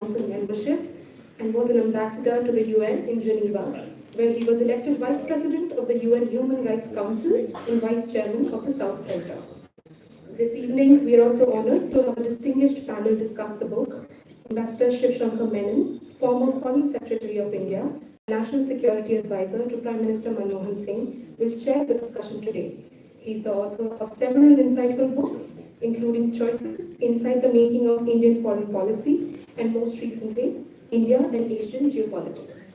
Council membership and was an ambassador to the UN in Geneva, where he was elected Vice President of the UN Human Rights Council and Vice Chairman of the South Center. This evening, we are also honored to have a distinguished panel discuss the book. Ambassador Shiv Shankar Menon, former Foreign Secretary of India, National Security Advisor to Prime Minister Manmohan Singh, will chair the discussion today. He is the author of several insightful books, including Choices Inside the Making of Indian Foreign Policy, and most recently, India and Asian Geopolitics.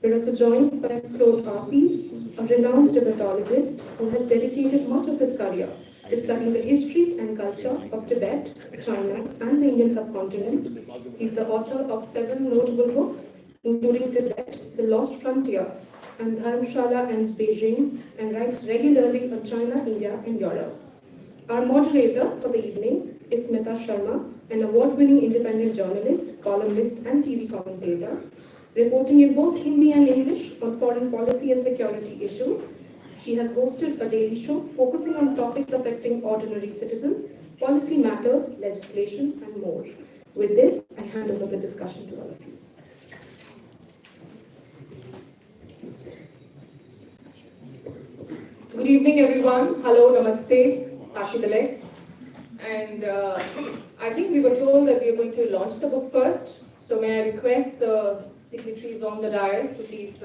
We are also joined by Claude Arpi, a renowned Tibetologist who has dedicated much of his career to studying the history and culture of Tibet, China, and the Indian subcontinent. He is the author of several notable books, including Tibet, The Lost Frontier, and Dharamshala and Beijing, and writes regularly on China, India, and Europe. Our moderator for the evening is Smita Sharma, an award-winning independent journalist, columnist, and TV commentator, reporting in both Hindi and English on foreign policy and security issues. She has hosted a daily show focusing on topics affecting ordinary citizens, policy matters, legislation, and more. With this, I hand over the discussion to all of you. Good evening, everyone. Hello, namaste, Ashidale. And I think we were told that we are going to launch the book first. So may I request the dignitaries on the dais to please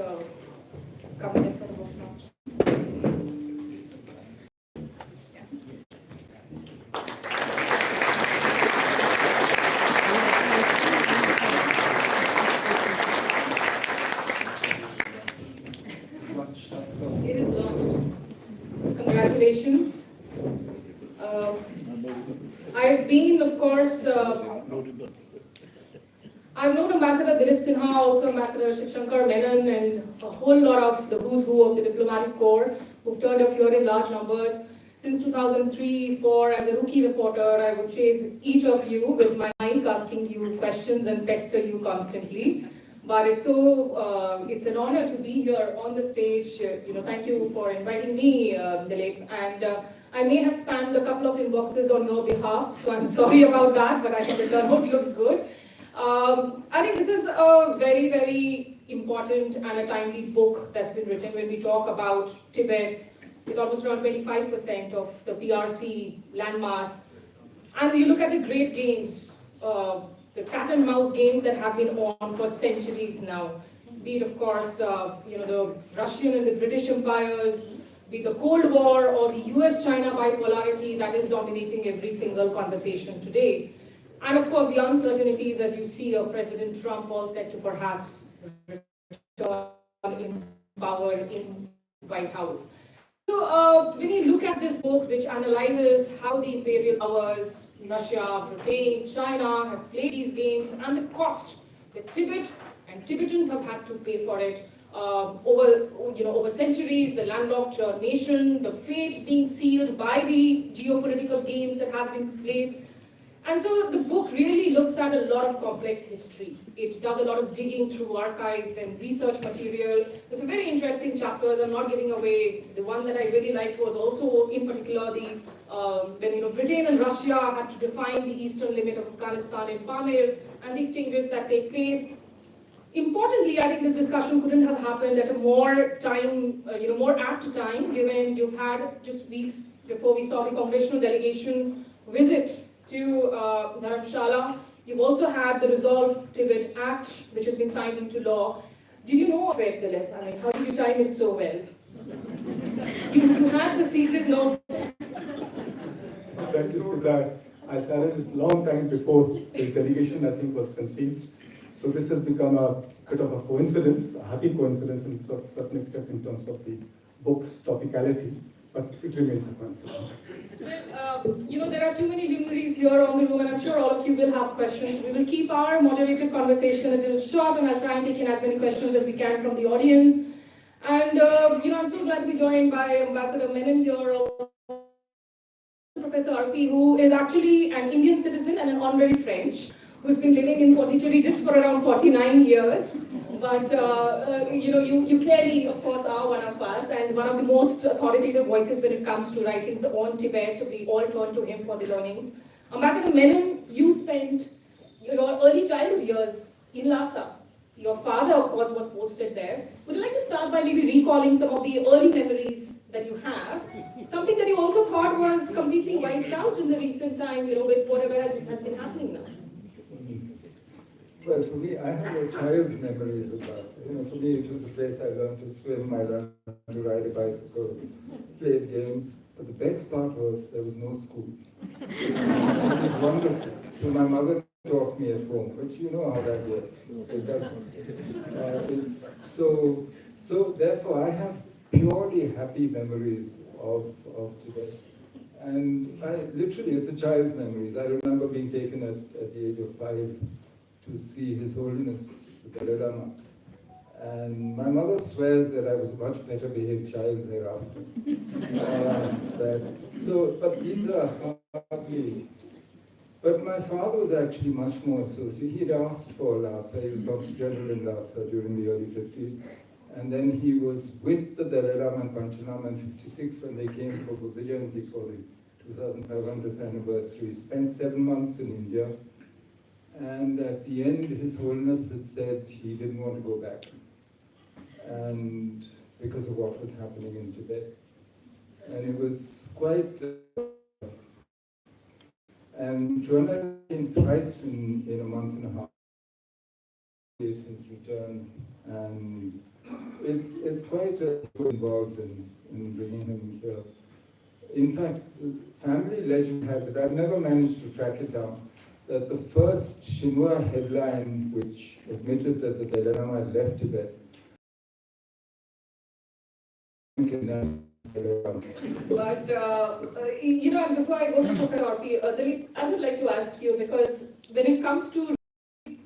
come in for the book launch. It is launched. Congratulations. I've been, of course, I've known Ambassador Dilip Sinha, also Ambassador Shiv Shankar Menon, and a whole lot of the who's who of the diplomatic corps who've turned up here in large numbers. Since 2003-04, as a rookie reporter, I would chase each of you with my mic, asking you questions and pester you constantly. But it's an honor to be here on the stage. Thank you for inviting me, Dilip. And I may have spammed a couple of inboxes on your behalf, so I'm sorry about that, but I think the turnout looks good. I think this is a very, very important and a timely book that's been written when we talk about Tibet, with almost around 25% of the PRC landmass. And you look at the great games, the cat and mouse games that have been on for centuries now, be it, of course, the Russian and the British empires, be it the Cold War or the US-China bipolarity that is dominating every single conversation today. And of course, the uncertainties, as you see, of President Trump all set to perhaps return in power in White House. So when you look at this book, which analyzes how the imperial powers, Russia, Britain, China, have played these games and the cost that Tibet and Tibetans have had to pay for it over centuries, the landlocked nation, the fate being sealed by the geopolitical games that have been placed. And so the book really looks at a lot of complex history. It does a lot of digging through archives and research material. There's some very interesting chapters I'm not giving away. The one that I really liked was also, in particular, when Britain and Russia had to define the eastern limit of Afghanistan in Pamir and the exchanges that take place. Importantly, I think this discussion couldn't have happened at a more apt time, given you've had just weeks before we saw the congressional delegation visit to Dharamshala. You've also had the Resolve Tibet Act, which has been signed into law. Did you know of it, Dilip? I mean, how did you time it so well? You had the secret notes. Thank you for that. I started this long time before the delegation, I think, was conceived. So this has become a bit of a coincidence, a happy coincidence in a certain extent in terms of the book's topicality, but it remains a coincidence. Well, there are too many luminaries here on the room, and I'm sure all of you will have questions. We will keep our moderated conversation a little short, and I'll try and take in as many questions as we can from the audience. And, I'm so glad to be joined by Ambassador Menon here, also Professor Arpi, who is actually an Indian citizen and an honorary French, who's been living in Pondicherry just for around 49 years. But, you clearly, of course, are one of us and one of the most authoritative voices when it comes to writings on Tibet. We all turn to him for the learnings. Ambassador Menon, you spent your early childhood years in Lhasa. Your father, of course, was posted there. Would you like to start by maybe recalling some of the early memories that you have? Something that you also thought was completely wiped out in the recent time, with whatever has been happening now. Well, for me, I have a child's memories of Lhasa. For me, it was the place I learned to swim, I learned to ride a bicycle, played games. But the best part was there was no school. It was wonderful. So my mother taught me at home, but you know how that works. It doesn't. So therefore, I have purely happy memories of Tibet. And literally, it's a child's memories. I remember being taken at the age of 5 to see His Holiness, the Dalai Lama. And my mother swears that I was a much better behaved child thereafter. But these are hardly. But my father was actually much more associated. He'd asked for Lhasa. He was Consul General in Lhasa during the early 50s. And then he was with the Dalai Lama and Panchalama in 56 when they came for Buddha Jayanti for the 2500th anniversary. He spent 7 months in India. And at the end, His Holiness had said he didn't want to go back. And because of what was happening in Tibet. And it was quite... and Joanna came thrice in a month and a half. His return. And it's quite involved in bringing him here. In fact, family legend has it, I've never managed to track it down, that the first Xinhua headline which admitted that the Dalai Lama had left Tibet. But, before I go to Professor Arpi, Dilip, I would like to ask you, because when it comes to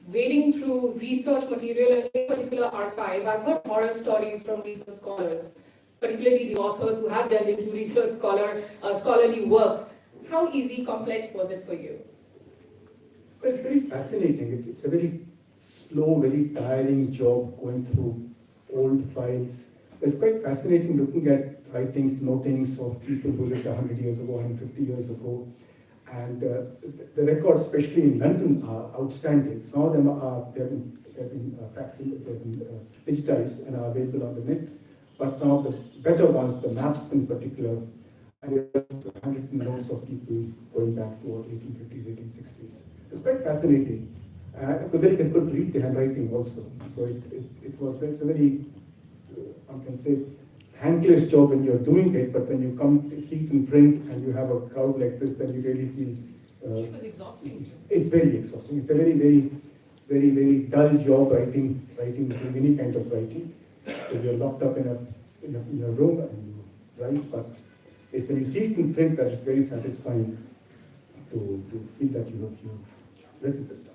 wading through research material and in particular archive, I've heard horror stories from research scholars, particularly the authors who have delved into research scholarly works. How easy, complex was it for you? Well, it's very fascinating. It's a very slow, very tiring job going through old files. It's quite fascinating looking at writings, notings of people who lived 100 years ago, 150 years ago. And the records, especially in London, are outstanding. Some of them have been digitized and are available on the net. But some of the better ones, the maps in particular, and there's 100 notes of people going back to 1850s, 1860s. It's quite fascinating. It was very difficult to read the handwriting also. So it's a very, one can say, thankless job when you're doing it, but when you come to see it in print and you have a crowd like this, then you really feel... It was exhausting. It's very exhausting. It's a very, very, very, very dull job writing any kind of writing. So you're locked up in a room and you write, but it's when you see it in print that it's very satisfying to feel that you've written this down.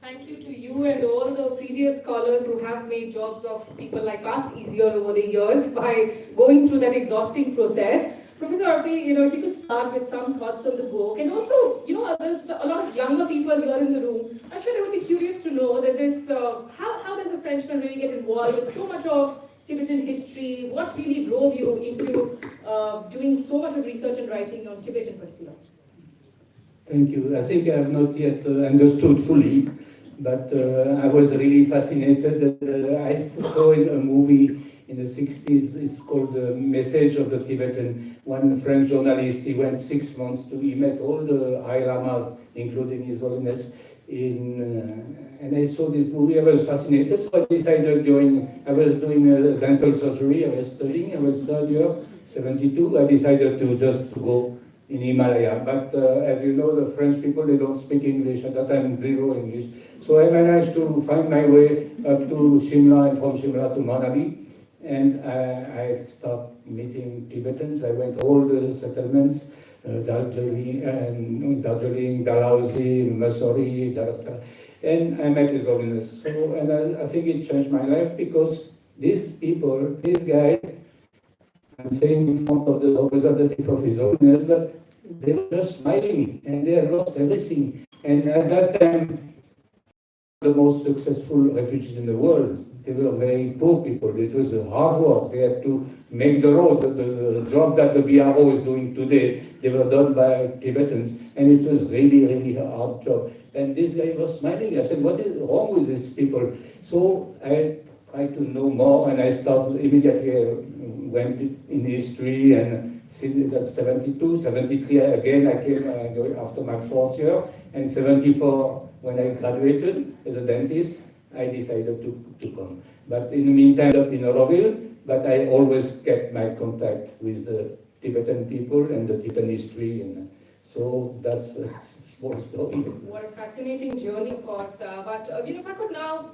Thank you to you and all the previous scholars who have made jobs of people like us easier over the years by going through that exhausting process. Professor Arpi, if you could start with some thoughts on the book, and also, there's a lot of younger people here in the room. I'm sure they would be curious to know that how does a Frenchman really get involved with so much of Tibetan history? What really drove you into doing so much of research and writing on Tibet in particular? Thank you. I think I have not yet understood fully, but I was really fascinated. I saw in a movie in the 60s, it's called The Message of the Tibetan. One French journalist, he went 6 months he met all the High Lamas, including His Holiness, and I saw this movie. I was fascinated, so I decided I was doing dental surgery, I was studying, I was third year, 72, I decided to go in Himalaya. But as you know, the French people, they don't speak English. At that time, zero English. So I managed to find my way up to Shimla and from Shimla to Manali. And I started meeting Tibetans. I went to all the settlements, Darjeeling, Dalhousie, Mussoorie, Dharamsala, and I met His Holiness. So, and I think it changed my life because these people, this guy, I'm saying in front of the representative of His Holiness, but they were just smiling and they had lost everything. And at that time, the most successful refugees in the world, they were very poor people. It was a hard work. They had to make the road. The job that the BRO is doing today, they were done by Tibetans, and it was really, really a hard job. And this guy was smiling. I said, what is wrong with these people? So I tried to know more, and I started immediately, went in history, and since that 72, 73, again, I came after my fourth year, and 74, when I graduated as a dentist, I decided to come. But in the meantime, up in Auroville, but I always kept my contact with the Tibetan people and the Tibetan history, and so that's a small story. What a fascinating journey, of course. If I could now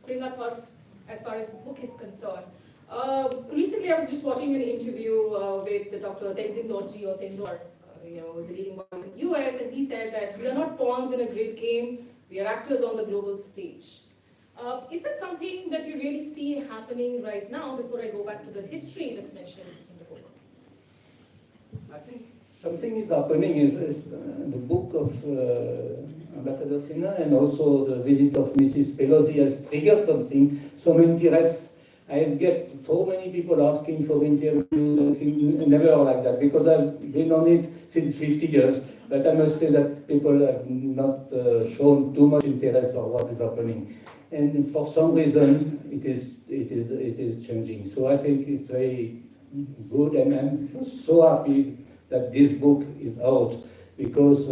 bring our thoughts as far as the book is concerned. Recently, I was just watching an interview with the Dr. Tenzin Dorji or Tendor, was a leading voice in the US, and he said that we are not pawns in a great game, we are actors on the global stage. Is that something that you really see happening right now, before I go back to the history that's mentioned in the book? I think something is happening is the book of Ambassador Sinha and also the visit of Mrs. Pelosi has triggered something, some interest. I get so many people asking for interviews and things, never like that, because I've been on it since 50 years. But I must say that people have not shown too much interest on what is happening. And for some reason, it is changing. So I think it's very good, and I'm so happy that this book is out, because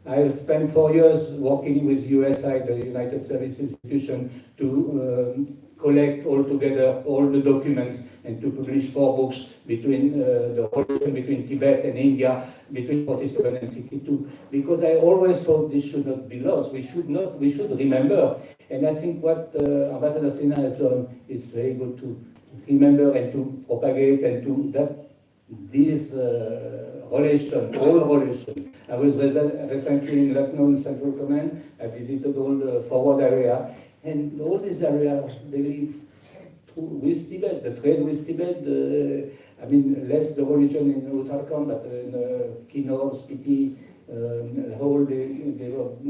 I have spent 4 years working with USI, the United Service Institution, to collect all together all the documents and to publish 4 books between the relation between Tibet and India between 47 and 62. Because I always thought this should not be lost. We should remember. And I think what Ambassador Sinha has done is very good to remember and to propagate and to that this relation, all relation. I was recently in Lucknow Central Command. I visited all the forward area, and all this area, they live with Tibet, the trade with Tibet, less the religion in Uttarakhand, but in Kinnaur, Spiti,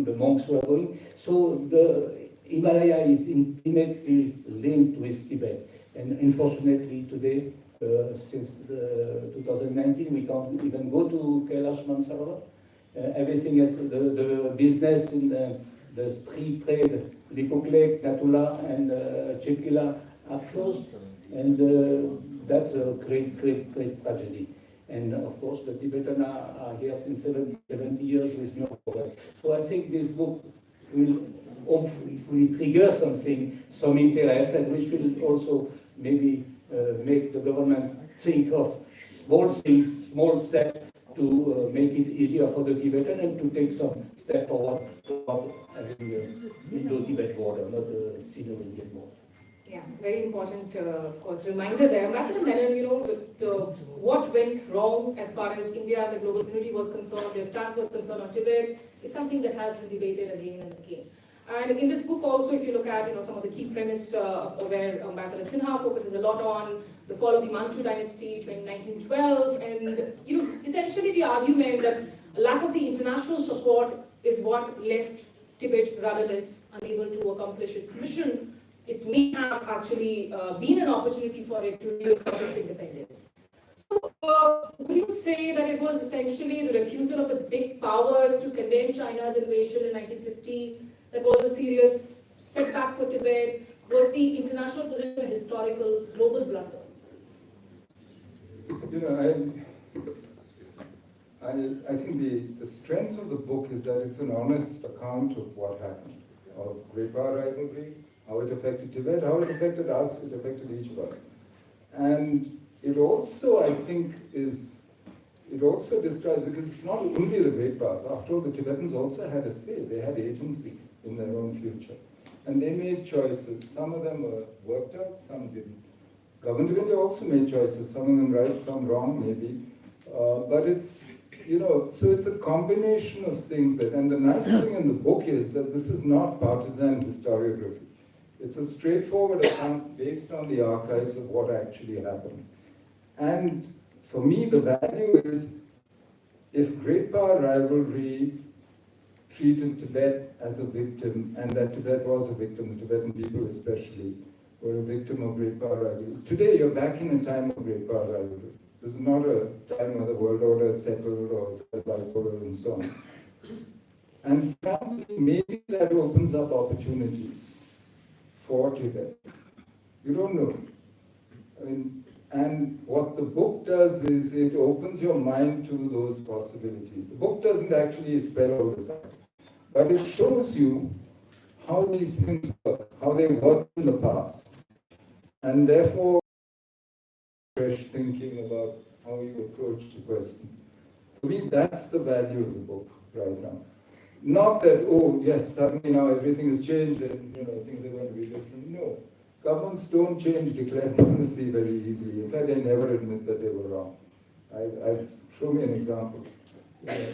the monks were going. So the Himalaya is intimately linked with Tibet. And unfortunately today, since 2019, we can't even go to Kailash Mansarovar. Everything is the business in the street trade, Lipuk Lake, Natula, and Chipkila are closed, and that's a great tragedy. And of course, the Tibetans are here since 70 years with no progress. So I think this book will hopefully trigger something, some interest, and which will also maybe make the government think of small things, small steps to make it easier for the Tibetan and to take some step forward toward having an Indo-Tibet border, not a Sino-Indian border. Yeah, very important, of course, reminder there. Ambassador Menon, what went wrong as far as India and the global community was concerned, their stance was concerned on Tibet, is something that has been debated again and again. And in this book also, if you look at some of the key premise where Ambassador Sinha focuses a lot on the fall of the Manchu dynasty in 1912, and essentially the argument that a lack of the international support is what left Tibet rudderless, unable to accomplish its mission. It may have actually been an opportunity for it to reassert its independence. So, would you say that it was essentially the refusal of the big powers to condemn China's invasion in 1950 that was a serious setback for Tibet? Was the international position a historical global blunder? I think the strength of the book is that it's an honest account of what happened, of great power rivalry, how it affected Tibet, how it affected us, it affected each of us. And it also, I think, it also describes, because it's not only the great powers, after all, the Tibetans also had a say, they had agency in their own future. And they made choices. Some of them were worked out, some didn't. Government of India also made choices, some of them right, some wrong, maybe. But it's, so it's a combination of things that, and the nice thing in the book is that this is not partisan historiography. It's a straightforward account based on the archives of what actually happened. And for me, the value is, if great power rivalry treated Tibet as a victim, and that Tibet was a victim, the Tibetan people especially, were a victim of great power rivalry. Today, you're back in a time of great power rivalry. This is not a time where the world order is settled or is bipolar and so on. And frankly, maybe that opens up opportunities for Tibet. You don't know. I mean, and what the book does is it opens your mind to those possibilities. The book doesn't actually spell all this out, but it shows you how these things work, how they worked in the past, and therefore fresh thinking about how you approach the question. For me, that's the value of the book right now. Not that, oh yes, suddenly now everything has changed and things are going to be different. No. Governments don't change declared policy very easily. In fact, they never admit that they were wrong. Show me an example.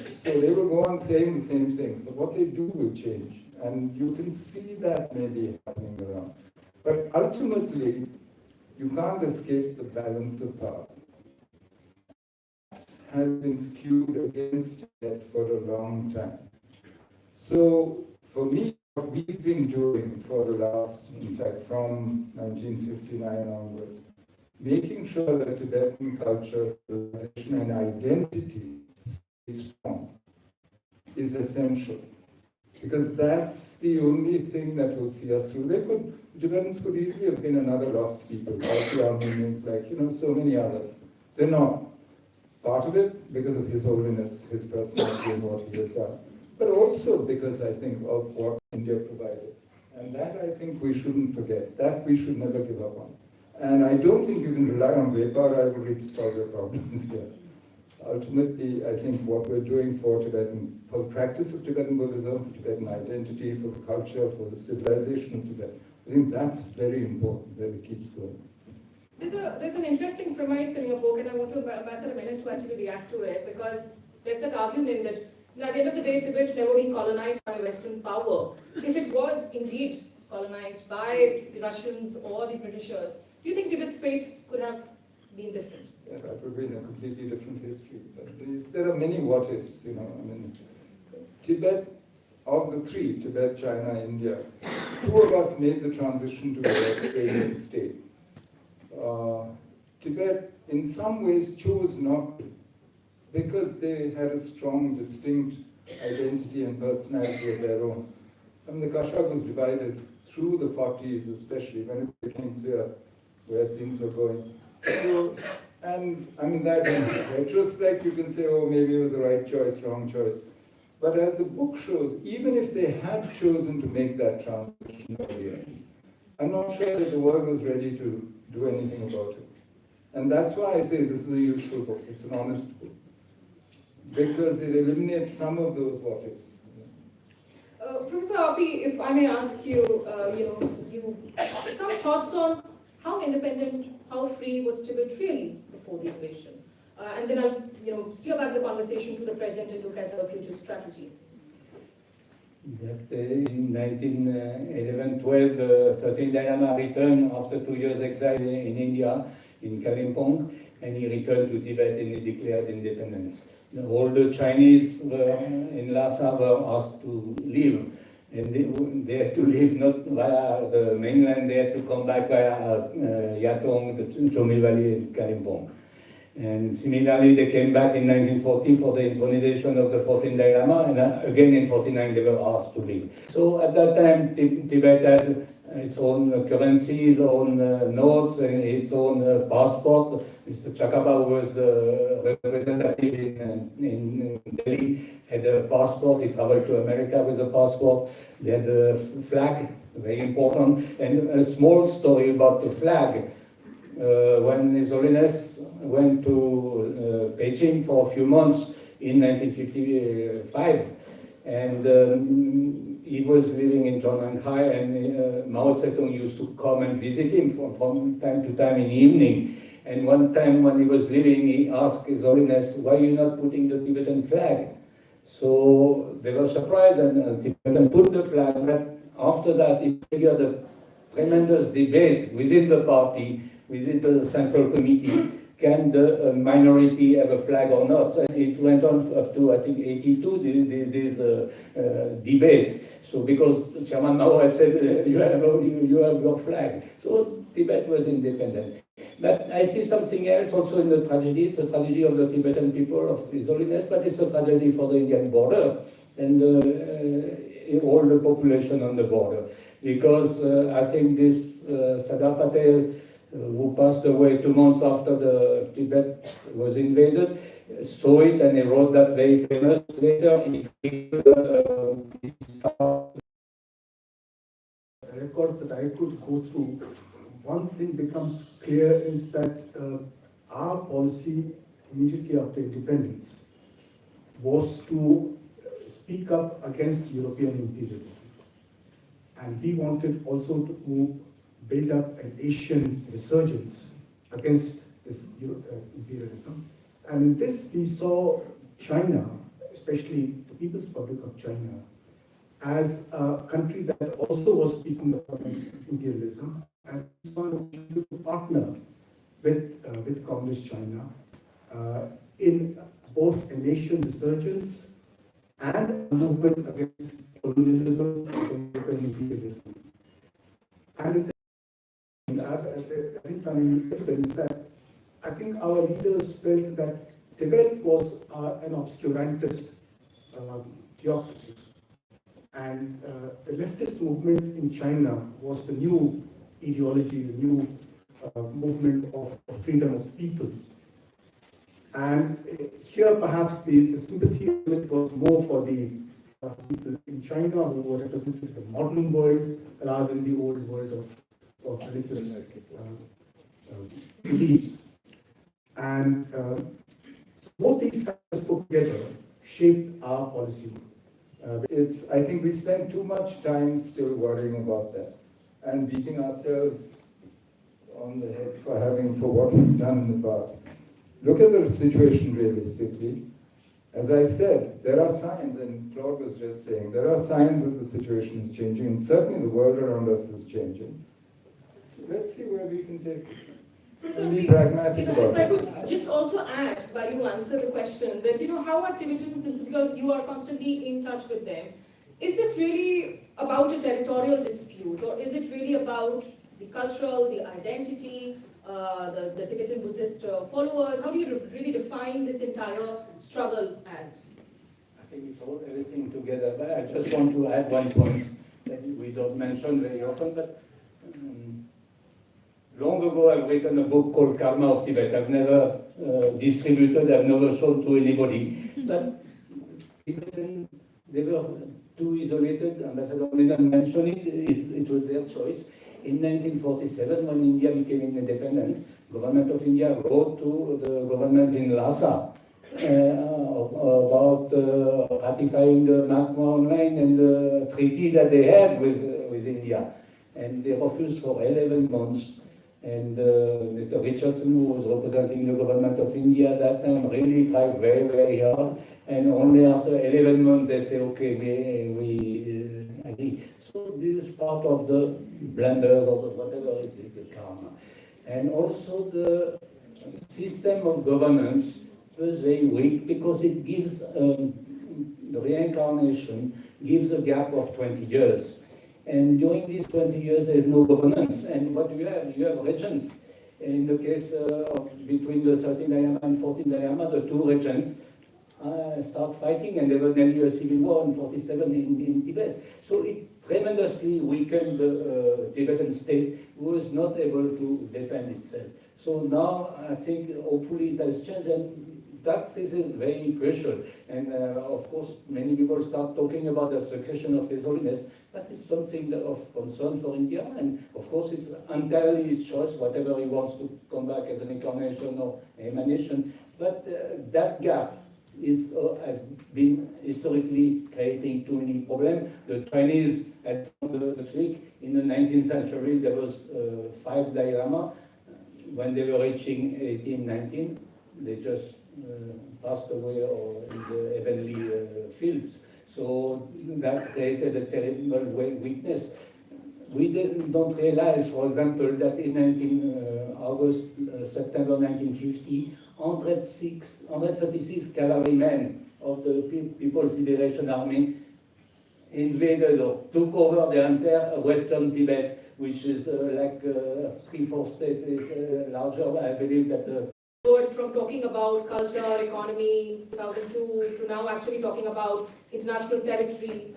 So they will go on saying the same thing, but what they do will change. And you can see that maybe happening around. But ultimately, you can't escape the balance of power. It has been skewed against it for a long time. So for me, what we've been doing for the last, in fact, from 1959 onwards, making sure that Tibetan culture, civilization, and identity is strong is essential. Because that's the only thing that will see us through. The Tibetans could easily have been another lost people, like the Armenians, like, so many others. They're not. Part of it because of His Holiness, his personality, and what he has done. But also because, I think, of what India provided. And that, I think, we shouldn't forget. That we should never give up on. And I don't think you can rely on great power rivalry to solve your problems here. Ultimately, I think what we're doing for the practice of Tibetan Buddhism, for Tibetan identity, for the culture, for the civilization of Tibet, I think that's very important that it keeps going. There's an interesting premise in your book, and I want Ambassador Menon to actually react to it, because there's that argument that at the end of the day, Tibet never been colonized by Western power. If it was indeed colonized by the Russians or the Britishers, do you think Tibet's fate could have been different? Yeah, that would be in a completely different history. But there are many what ifs, Tibet, of the three, Tibet, China, India, two of us made the transition to a Australian state. Tibet, in some ways, chose not to, because they had a strong, distinct identity and personality of their own. And the Kashmir was divided through the 40s, especially, when it became clear where things were going. So, that in retrospect, you can say, oh, maybe it was the right choice, wrong choice. But as the book shows, even if they had chosen to make that transition earlier, I'm not sure that the world was ready to do anything about it. And that's why I say this is a useful book. It's an honest book. Because it eliminates some of those what-ifs. Professor Arpi, if I may ask you, some thoughts on how independent, how free was Tibet really before the invasion? And then I'll steer back the conversation to the present and look at the future strategy. That in 1911-12, the 13th Dalai Lama returned after 2 years exile in India, in Kalimpong, and he returned to Tibet and he declared independence. All the Chinese in Lhasa were asked to leave, and they had to leave not via the mainland, they had to come back via Yatong, the Chomil Valley, and Kalimpong. And similarly, they came back in 1940 for the intronization of the 14th Dalai Lama, and again in 49 they were asked to leave. So at that time, Tibet had its own currency, its own notes, and its own passport. Mr. Chakaba, who was the representative in Delhi, had a passport. He traveled to America with a passport. They had a flag, very important. And a small story about the flag. When His Holiness went to Beijing for a few months in 1955, and he was living in Zhongnanhai, and Mao Zedong used to come and visit him from time to time in the evening. And one time when he was leaving, he asked His Holiness, why are you not putting the Tibetan flag? So they were surprised, and Tibetan put the flag, but after that it triggered a tremendous debate within the party, within the Central Committee. can the minority have a flag or not? So it went on up to, I think, 82, this debate. So because Chairman Mao had said, you have your flag. So Tibet was independent. But I see something else also in the tragedy. It's a tragedy of the Tibetan people, of His Holiness, but it's a tragedy for the Indian border and all the population on the border. Because I think this Sardar Patel, who passed away 2 months after the Tibet was invaded, saw it and he wrote that very famous letter. Records that I could go through, one thing becomes clear is that our policy immediately after independence was to speak up against European imperialism. And we wanted also to build up an Asian resurgence against this imperialism. And in this, we saw China, especially the People's Republic of China, as a country that also was speaking up against imperialism and wanted to partner with Communist China in both a nation resurgence and a movement against colonialism and imperialism. And I think evidence that I think our leaders felt that Tibet was an obscurantist theocracy. And the leftist movement in China was the new ideology, the new movement of freedom of the people. And here perhaps the sympathy was more for the people in China who were representing the modern world rather than the old world of religious beliefs. And both these factors put together shaped our policy. I think we spend too much time still worrying about that and beating ourselves on the head for what we've done in the past. Look at the situation realistically. As I said, there are signs, and Claude was just saying, there are signs that the situation is changing, and certainly the world around us is changing. Let's see where we can take it. So And be pragmatic if about I it. could just also add, while you answer the question, that how are Tibetans, because you are constantly in touch with them, is this really about a territorial dispute, or is it really about the cultural, the identity, the Tibetan Buddhist followers? How do you really define this entire struggle as? I think it's all everything together. But I just want to add one point that we don't mention very often, but long ago I've written a book called Karma of Tibet. I've never distributed, I've never sold to anybody. But Tibetan, they were too isolated. Ambassador Menon mentioned it. It was their choice. In 1947, when India became independent, government of India wrote to the government in Lhasa about ratifying the Mahatma Line and the treaty that they had with India. And they refused for 11 months. And Mr. Richardson, who was representing the government of India at that time, really tried very, very hard. And only after 11 months, they say, okay, we agree. So this is part of the blunders or whatever it is, the karma. And also the system of governance was very weak because it gives, the reincarnation gives a gap of 20 years. And during these 20 years, there is no governance. And what you have? You have regents. In the case between the 13th Dayama and 14th Dayama, the two regents start fighting, and there was nearly a civil war in 47 in Tibet. So it tremendously weakened the Tibetan state, who was not able to defend itself. So now I think hopefully it has changed, and that is very crucial. And of course, many people start talking about the succession of His Holiness. That is something of concern for India, and of course it's entirely his choice, whatever he wants to come back as an incarnation or emanation. But that gap has been historically creating too many problems. The Chinese had found the trick. In the 19th century, there was 5 Dalai Lama. When they were reaching 18, 19, they just passed away or in the heavenly fields. So that created a terrible weakness. we don't realize, for example, that in September 1950, 136 cavalrymen of the People's Liberation Army invaded or took over the entire western Tibet, which is like 3-4 states larger. I believe that the from talking about culture, economy, 2002, to now actually talking about international territory.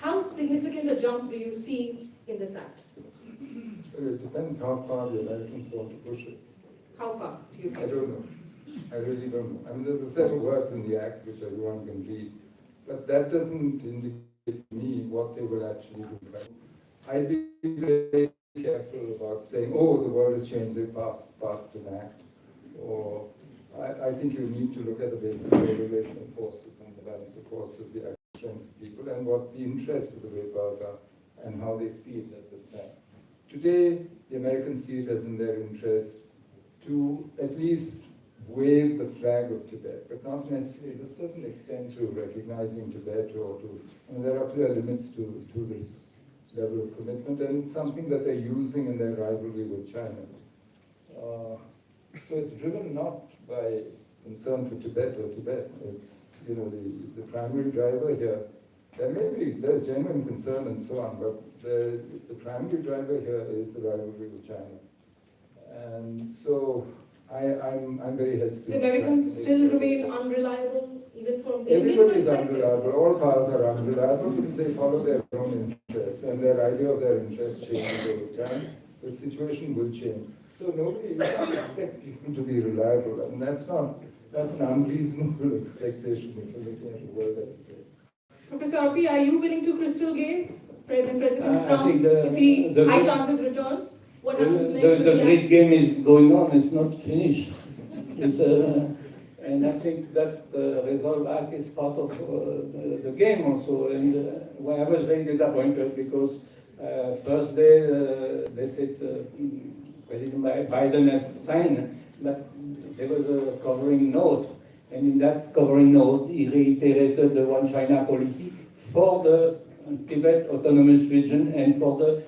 How significant a jump do you see in this act? It depends how far the Americans want to push it. How far do you I think? don't know. I really don't know. I mean, there's a set of words in the Act which everyone can read, but that doesn't indicate to me what they will actually do. I'd be very careful about saying, oh, the world has changed, they passed an Act. Or I think you need to look at the basic relation of forces and the balance of forces, the actual strength of people, and what the interests of the Vedas are, and how they see it at this time. Today, the Americans see it as in their interest to at least wave the flag of Tibet, but not necessarily, this doesn't extend to recognizing Tibet or to, I mean, there are clear limits to this level of commitment, and it's something that they're using in their rivalry with China. So it's driven not by concern for Tibet or Tibet. It's, you know, the primary driver here. There's genuine concern and so on, but the primary driver here is the rivalry with China. And so I'm very hesitant. The Americans still remain unreliable, even from the Indian Everybody is perspective? unreliable. All powers are unreliable because they follow their own interests, and their idea of their interests changes over time. The situation will change. So nobody can expect people to be reliable, and that's an unreasonable expectation if you're looking at the world as it is. Professor Arpi, are you willing to crystal gaze? President I Trump, think if he high chances returns, what happens next? the great game is going on, it's not finished. And I think that Resolve Act is part of the game also. And I was very disappointed because first day they said President Biden has signed, but there was a covering note. And in that covering note, he reiterated the One China policy for the Tibet Autonomous Region and for the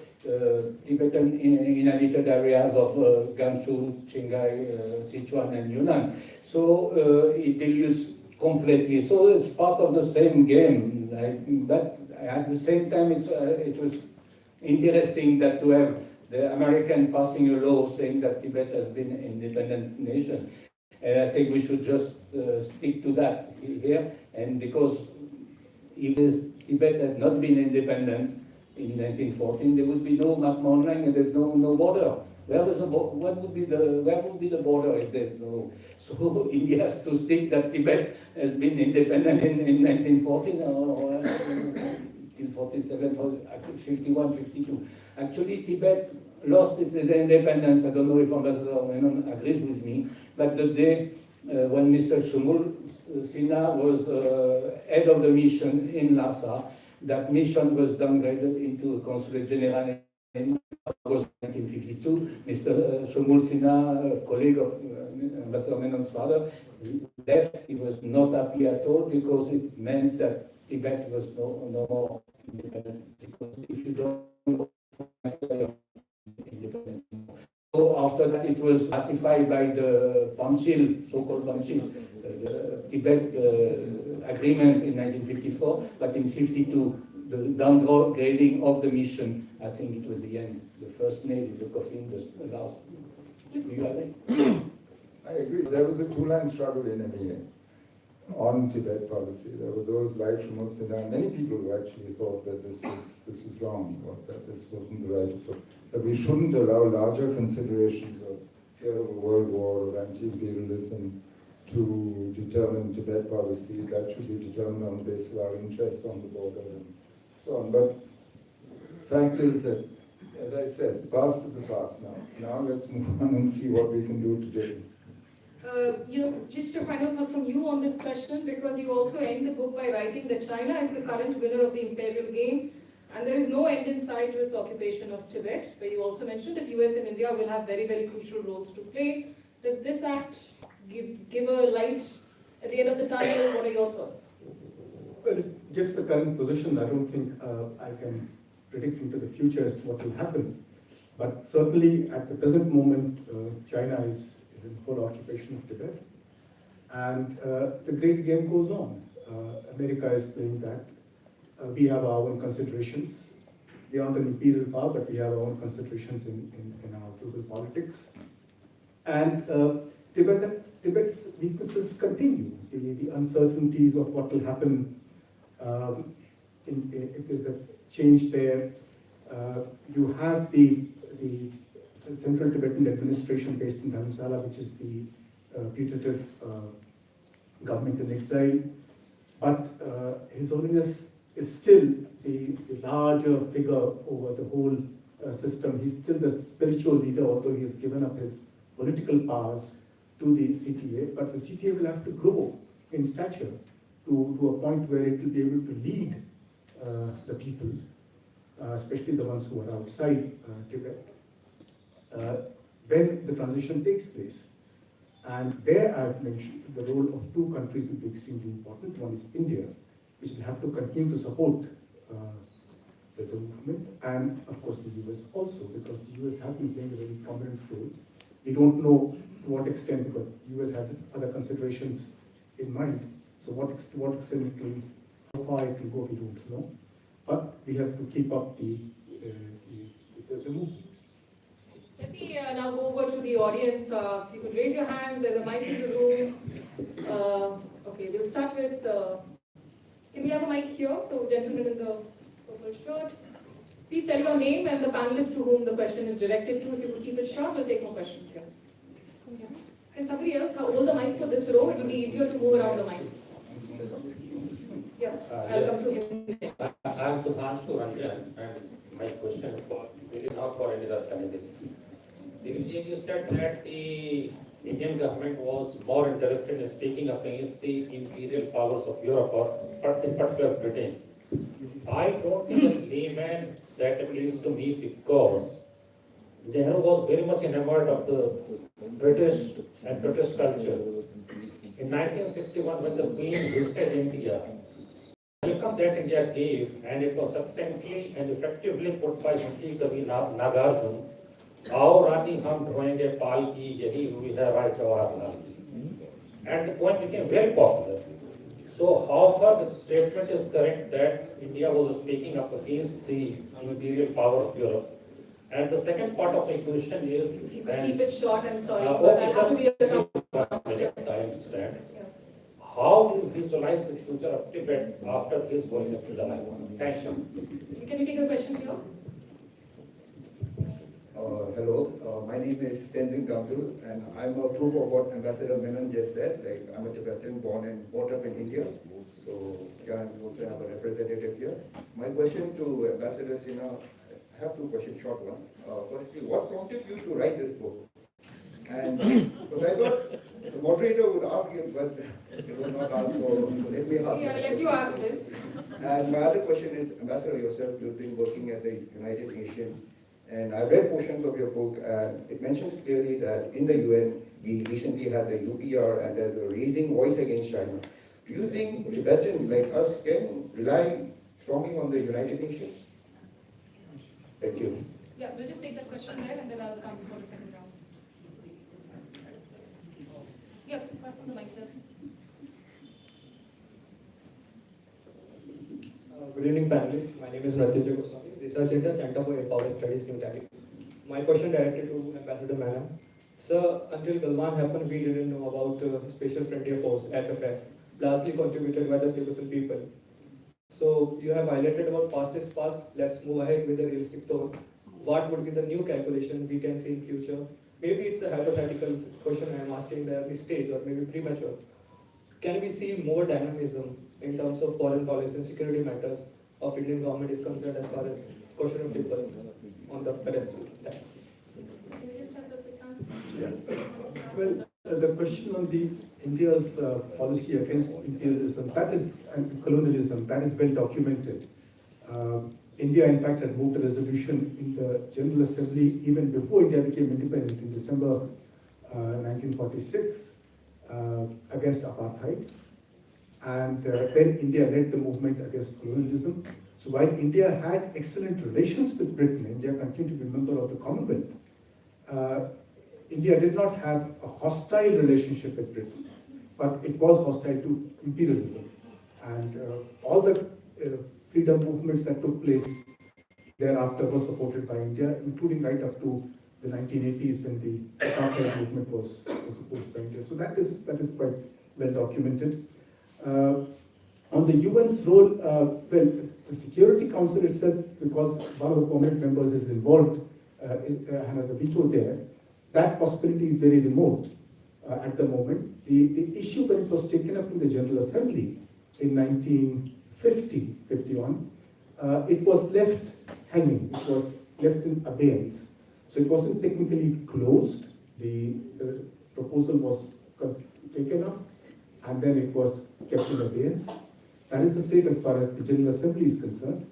Tibetan inhabited areas of Gansu, Qinghai, Sichuan, and Yunnan. So it dilutes completely. So it's part of the same game. But at the same time, it was interesting that to have the American passing a law saying that Tibet has been an independent nation. And I think we should just stick to that here. And because if Tibet had not been independent in 1914, there would be no McMahon line and there's no border. Where would be the border if there's no? So India has to stick that Tibet has been independent in 1914 or 1947, 51, 52. Actually, Tibet lost its independence. I don't know if Ambassador Menon agrees with me, but the day when Mr. Sinha was head of the mission in Lhasa, that mission was downgraded into a consulate general in August 1952. Mr. Sinha, a colleague of Ambassador Menon's father, left. He was not happy at all because it meant that Tibet was no more independent. Because if you don't independent. So after that, it was ratified by the Panchil, so-called Panchil, the Tibet agreement in 1954, but in 52, the downgrading of the mission, I think it was the end. The first nail in the coffin was the last. Do you agree? I agree. There was a two-line struggle in MEA on Tibet policy. There were those like Shrimov Sinha, many people who actually thought that this was wrong, or that this wasn't the right approach. That we shouldn't allow larger considerations of fear of a world war, of anti-imperialism to determine Tibet policy. That should be determined on the basis of our interests on the border and so on. But the fact is that, as I said, the past is the past now. Now let's move on and see what we can do today. Just a final thought from you on this question, because you also end the book by writing that China is the current winner of the Imperial Game, and there is no end in sight to its occupation of Tibet, where you also mentioned that US and India will have very, very crucial roles to play. Does this act give a light at the end of the tunnel? What are your thoughts? Well, it gives the current position. I don't think I can predict into the future as to what will happen. But certainly at the present moment, China is in full occupation of Tibet. And the great game goes on. America is playing that. We have our own considerations. We aren't an imperial power, but we have our own considerations in our global politics. And Tibet's weaknesses continue. The uncertainties of what will happen if there's a change there. You have the Central Tibetan Administration based in Dharamsala, which is the putative government in exile. But His Holiness is still the larger figure over the whole system. He's still the spiritual leader, although he has given up his political powers to the CTA. But the CTA will have to grow in stature to a point where it will be able to lead the people, especially the ones who are outside Tibet, when the transition takes place. And there I've mentioned the role of two countries will be extremely important. One is India, which will have to continue to support the movement, and of course the US also, because the US has been playing a very prominent role. We don't know to what extent, because the US has its other considerations in mind. So to what extent it will, how far it will go, we don't know. But we have to keep up the movement. Let me now go over to the audience. If you could raise your hands, there's a mic in the room. Okay, we'll start with, can we have a mic here? The gentleman in the purple shirt. Please tell your name and the panelist to whom the question is directed to. If you could keep it short, we'll take more questions here. Can somebody else hold the mic for this row? It will be easier to move around the mics. Yeah, I'll come to him. I'm Sudhanshu Ranjan, and my question is really not for any other panelist. You said that the Indian government was more interested in speaking against the imperial powers of Europe, or in particular Britain. I don't think as layman that appeals to me, because Nehru was very much enamored of the British and British culture. In 1961, when the Queen visited India, welcome that India gave, and it was succinctly and effectively put by Hindi Kavi Nagarjun, आओ रानी हम ढोएंगे पाल की यही हुई है राय Jawaharlal, and the point became very popular. So how far this statement is correct that India was speaking up against the imperial power of Europe? And the second part of my question is, If you could keep it short, I'm sorry, but okay, I'll have to be a tough. I understand. How do you visualize the future of Tibet after His Holiness will arrive? Thank you. Can we take a question here? Hello, my name is Tenzin Kamdul, and I'm a proof of what Ambassador Menon just said. Like, I'm a Tibetan born and brought up in India, so yeah, we also have a representative here. My question to Ambassador Sinha, I have two questions, short ones. Firstly, what prompted you to write this book? And because I thought the moderator would ask him, but it was not asked, so let me ask. Yeah, I'll let you ask this. And my other question is, Ambassador yourself, you've been working at the United Nations. And I read portions of your book, and it mentions clearly that in the UN, we recently had the UPR, and there's a raising voice against China. Do you think Tibetans like us can rely strongly on the United Nations? Thank you. Yeah, we'll just take that question there, and then I'll come for the second round. Yeah, pass on the mic there, please. Good evening, panelists. My name is Mrityunjay Goswami, Research at the Center for Empowered Studies, New Delhi. My question directed to Ambassador Menon. Sir, until Galwan happened, we didn't know about Special Frontier Force, FFS, largely contributed by the Tibetan people. So you have highlighted about past is past. Let's move ahead with a realistic thought. What would be the new calculation we can see in future? Maybe it's a hypothetical question I am asking at this stage, or maybe premature. Can we see more dynamism in terms of foreign policy and security matters of Indian government is concerned as far as the question of Tibet on the pedestal? Thanks. Can we just have the quick answer? Yes. Well, the question on the India's policy against imperialism, that is, and colonialism, that is well documented. India, in fact, had moved a resolution in the General Assembly even before India became independent in December 1946 against apartheid. And then India led the movement against colonialism. So while India had excellent relations with Britain, India continued to be a member of the Commonwealth, India did not have a hostile relationship with Britain, but it was hostile to imperialism. And all the freedom movements that took place thereafter were supported by India, including right up to the 1980s when the apartheid movement was opposed by India. So that is quite well documented. On the UN's role, well, the Security Council itself, because one of the permanent members is involved and has a veto there, that possibility is very remote at the moment. The issue when it was taken up in the General Assembly in 1950-51, it was left hanging, it was left in abeyance. So it wasn't technically closed. The proposal was taken up and then it was kept in abeyance. That is the state as far as the General Assembly is concerned.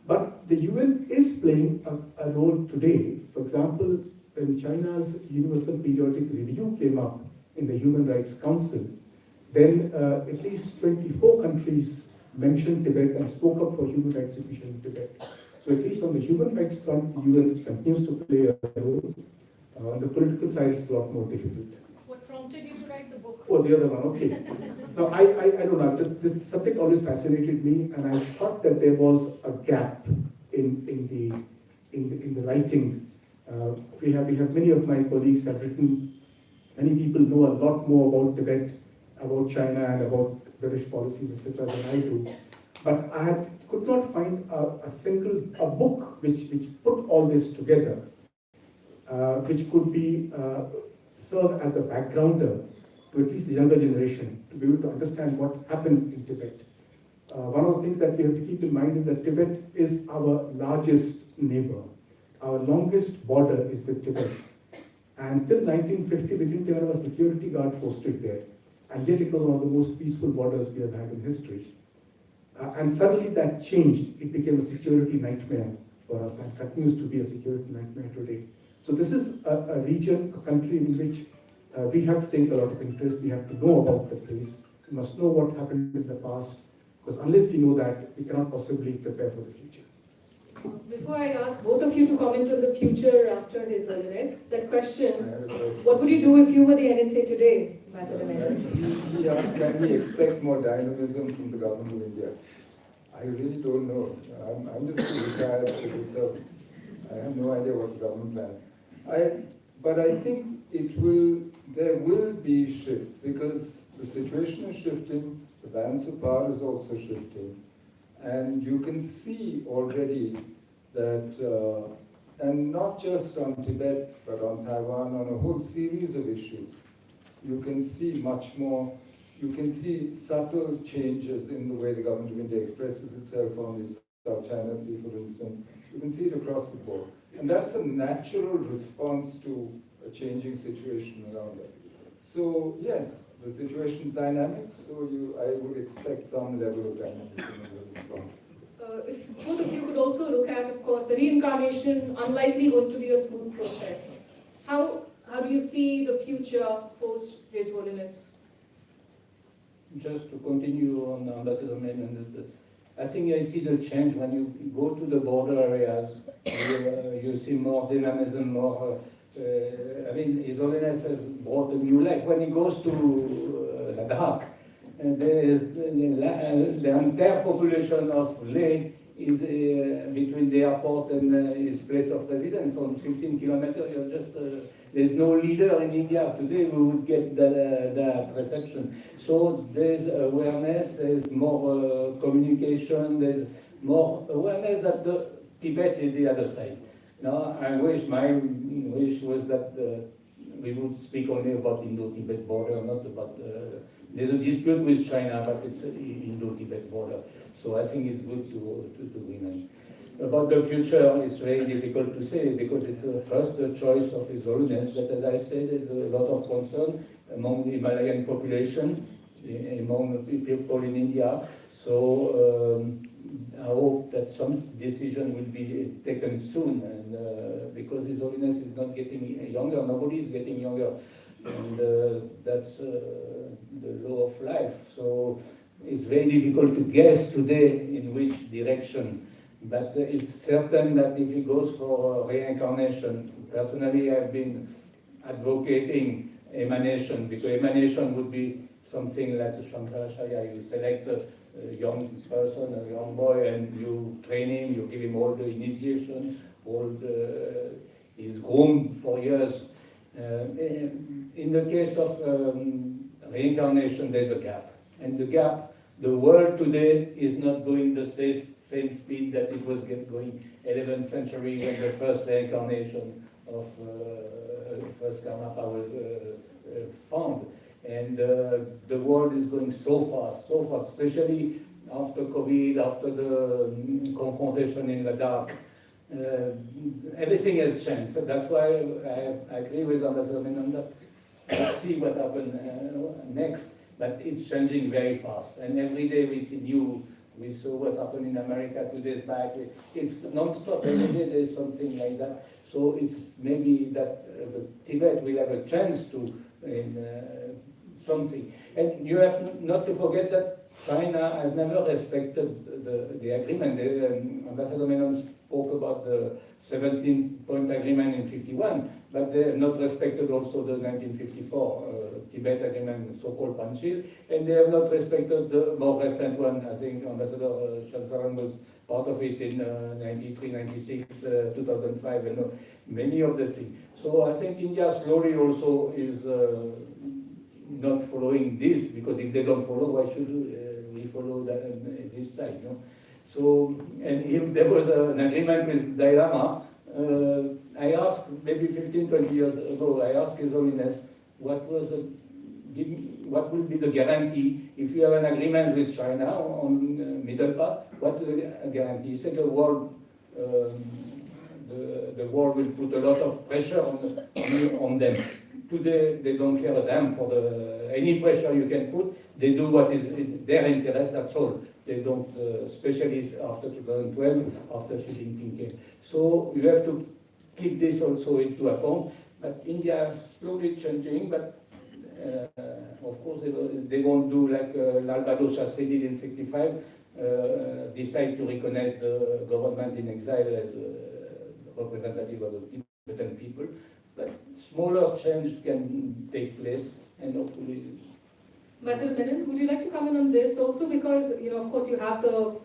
But the UN is playing a role today. For example, when China's Universal Periodic Review came up in the Human Rights Council, then at least 24 countries mentioned Tibet and spoke up for human rights situation in Tibet. So at least on the human rights front, the UN continues to play a role. On the political side, it's a lot more difficult. What prompted you to write the book? Oh, the other one, okay. Now, I don't know, this subject always fascinated me, and I thought that there was a gap in the writing. We have many of my colleagues have written, many people know a lot more about Tibet, about China, and about British policies, etc., than I do. But I could not find a book which put all this together, which could be serve as a backgrounder to at least the younger generation to be able to understand what happened in Tibet. One of the things that we have to keep in mind is that Tibet is our largest neighbor. Our longest border is with Tibet. And till 1950, we didn't even have a security guard posted there. And yet it was one of the most peaceful borders we have had in history. And suddenly that changed. It became a security nightmare for us and continues to be a security nightmare today. So this is a region, a country in which we have to take a lot of interest. We have to know about the place. We must know what happened in the past, because unless we know that, we cannot possibly prepare for the future. Before I ask both of you to comment on the future after His Holiness, that question, what would you do if you were the NSA today, Ambassador Menon? He asked, can we expect more dynamism from the government of India? I really don't know. I'm just a retired civil servant. I have no idea what the government plans. But I think there will be shifts because the situation is shifting, the balance of power is also shifting. And you can see already that, and not just on Tibet, but on Taiwan, on a whole series of issues, you can see much more, you can see subtle changes in the way the government of India expresses itself on the South China Sea, for instance. You can see it across the board. And that's a natural response to a changing situation around us. So yes, the situation is dynamic, so I would expect some level of dynamism in the response. If both of you could also look at, of course, the reincarnation, unlikely going to be a smooth process. How do you see the future post His Holiness? Just to continue on Ambassador Menon, I think I see the change when you go to the border areas. You see more dynamism, more. I mean, His Holiness has brought a new life. When he goes to Ladakh, the entire population of Leh is between the airport and his place of residence on 15 kilometers. You're just there's no leader in India today who would get that reception. So there's awareness, there's more communication, there's more awareness that Tibet is the other side. Now, my wish was that we would speak only about Indo-Tibet border, not about. There's a dispute with China, but it's Indo-Tibet border. So I think it's good to remain. About the future, it's very difficult to say because it's first the choice of His Holiness. But as I said, there's a lot of concern among the Himalayan population, among the people in India. So I hope that some decision will be taken soon, and because His Holiness is not getting younger, nobody is getting younger, and that's the law of life. So it's very difficult to guess today in which direction But it's certain that if he goes for reincarnation, personally I've been advocating emanation, because emanation would be something like a Shankaracharya. You select a young person, a young boy, and you train him, you give him all the initiation, he's groomed for years. In the case of reincarnation, there's a gap. And the gap, the world today is not going the same speed that it was going 11th century when the first reincarnation of first Karmapa was found. And the world is going so fast, especially after COVID, after the confrontation in Ladakh. Everything has changed. So that's why I agree with Ambassador Menon that let's see what happens next. But it's changing very fast. And every day we see we saw what happened in America 2 days back. It's non-stop. Every day there's something like that. So it's maybe that Tibet will have a chance to something. And you have not to forget that China has never respected the agreement. Ambassador Menon spoke about the 17-point agreement in 51, but they have not respected also the 1954 Tibet agreement, so-called Panchil, and they have not respected the more recent one. I think Ambassador Shansaran was part of it in 93, 96, 2005, and many of the things. So I think India slowly also is not following this, because if they don't follow, why should we follow this side? No? So, and if there was an agreement with Dalai Lama, I asked maybe 15, 20 years ago, I asked His Holiness, what will be the guarantee if you have an agreement with China on middle path? What is the guarantee? He said the world will put a lot of pressure on them. Today, they don't care a damn for any pressure you can put. They do what is in their interest, that's all. They don't, especially after 2012, after Xi Jinping came. So you have to keep this also into account. But India is slowly changing, but of course they won't do like Lal Bahadur Shastri did in 65, decide to recognize the government in exile as representative of the Tibetan people. But smaller change can take place, and hopefully. Ambassador Menon, would you like to comment on this also? Because, of course, you have the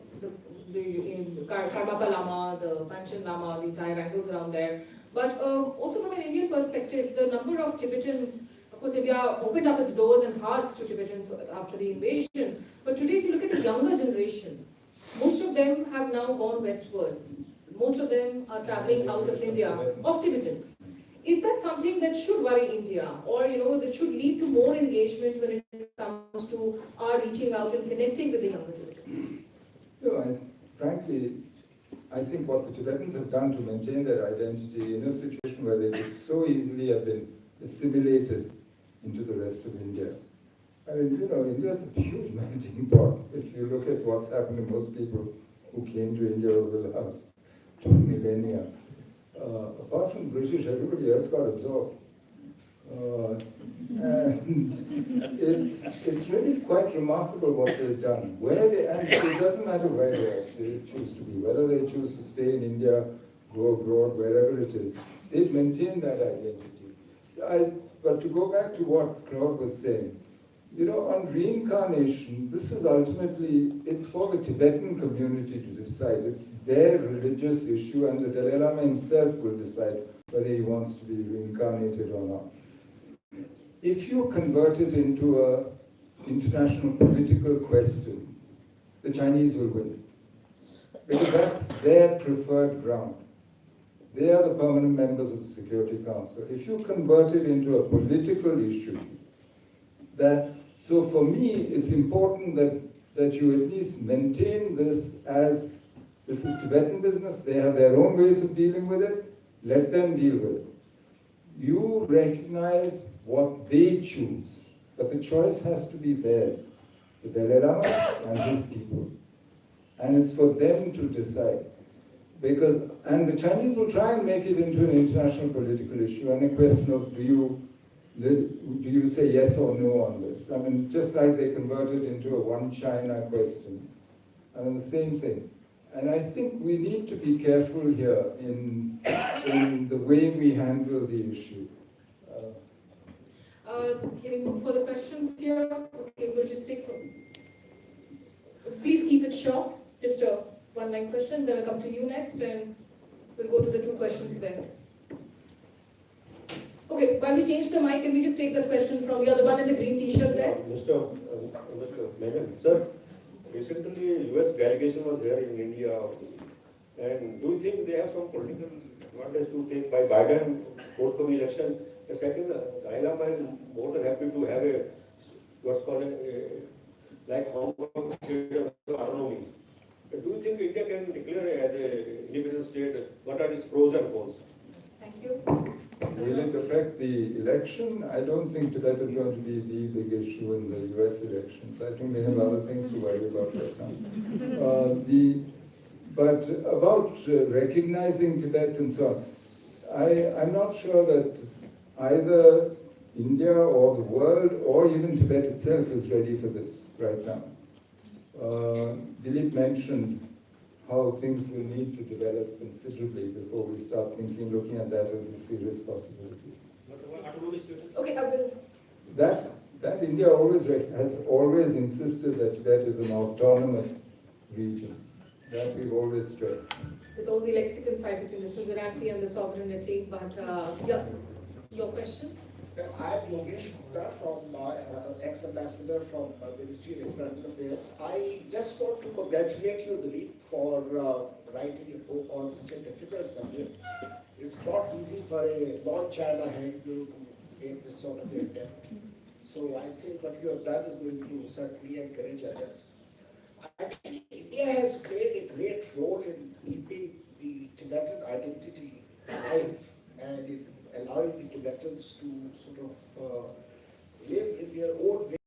Karmapa Lama, the Panchen Lama, the entire angles around there. But also from an Indian perspective, the number of Tibetans, of course, India opened up its doors and hearts to Tibetans after the invasion. But today, if you look at the younger generation, most of them have now gone westwards. Most of them are traveling out of India, of Tibetans. Is that something that should worry India, or that should lead to more engagement when it comes to our reaching out and connecting with the younger Tibetans? Frankly, I think what the Tibetans have done to maintain their identity in a situation where they could so easily have been assimilated into the rest of India. I mean, India is a huge melting pot. If you look at what's happened to most people who came to India over the last 2 millennia. Apart from British, everybody else got absorbed. And it's really quite remarkable what they've done. And it doesn't matter where they choose to be, whether they choose to stay in India, go abroad, wherever it is. They've maintained that identity. But to go back to what Claude was saying, on reincarnation, this is ultimately, it's for the Tibetan community to decide. It's their religious issue, and the Dalai Lama himself will decide whether he wants to be reincarnated or not. If you convert it into an international political question, the Chinese will win. Because that's their preferred ground. They are the permanent members of the Security Council. If you convert it into a political issue, so for me, it's important that you at least maintain this as, this is Tibetan business, they have their own ways of dealing with it, let them deal with it. You recognize what they choose, but the choice has to be theirs, the Dalai Lama and his people. And it's for them to decide. And the Chinese will try and make it into an international political issue, and a question of do you say yes or no on this? I mean, just like they converted into a one China question. I mean, the same thing. And I think we need to be careful here in the way we handle the issue. Can we move for the questions here? Okay, we'll just take from. Please keep it short. Just a one-line question. Then I'll come to you next, and we'll go to the two questions then. Okay, while we change the mic, can we just take that question from the one in the green T-shirt there? Mr. Menon, sir, recently US delegation was here in India, and do you think they have some political advantage to take by Biden forthcoming election? The second, Dalai Lama is more than happy to have a what's called like Hong Kong state of autonomy. But do you think India can declare as an independent state? What are its pros and cons? Thank you. Will it affect the election? I don't think Tibet is going to be the big issue in the US elections. I think they have other things to worry about right now. But about recognizing Tibet and so on, I'm not sure that either India or the world or even Tibet itself is ready for this right now. Dilip mentioned how things will need to develop considerably before we start looking at that as a serious possibility. Okay, I will. That India has always insisted that Tibet is an autonomous region. That we've always stressed. With all the lexical fight between the suzerainty and the sovereignty, but yeah, your question? I am Yogesh Gupta, ex-ambassador from Ministry of External Affairs. I just want to congratulate you, Dilip, for writing a book on such a difficult subject. It's not easy for a non-China head to make this sort of attempt. So I think what you have done is going to certainly encourage others. I think India has played a great role in keeping the Tibetan identity alive and in allowing the Tibetans to sort of live in their own way,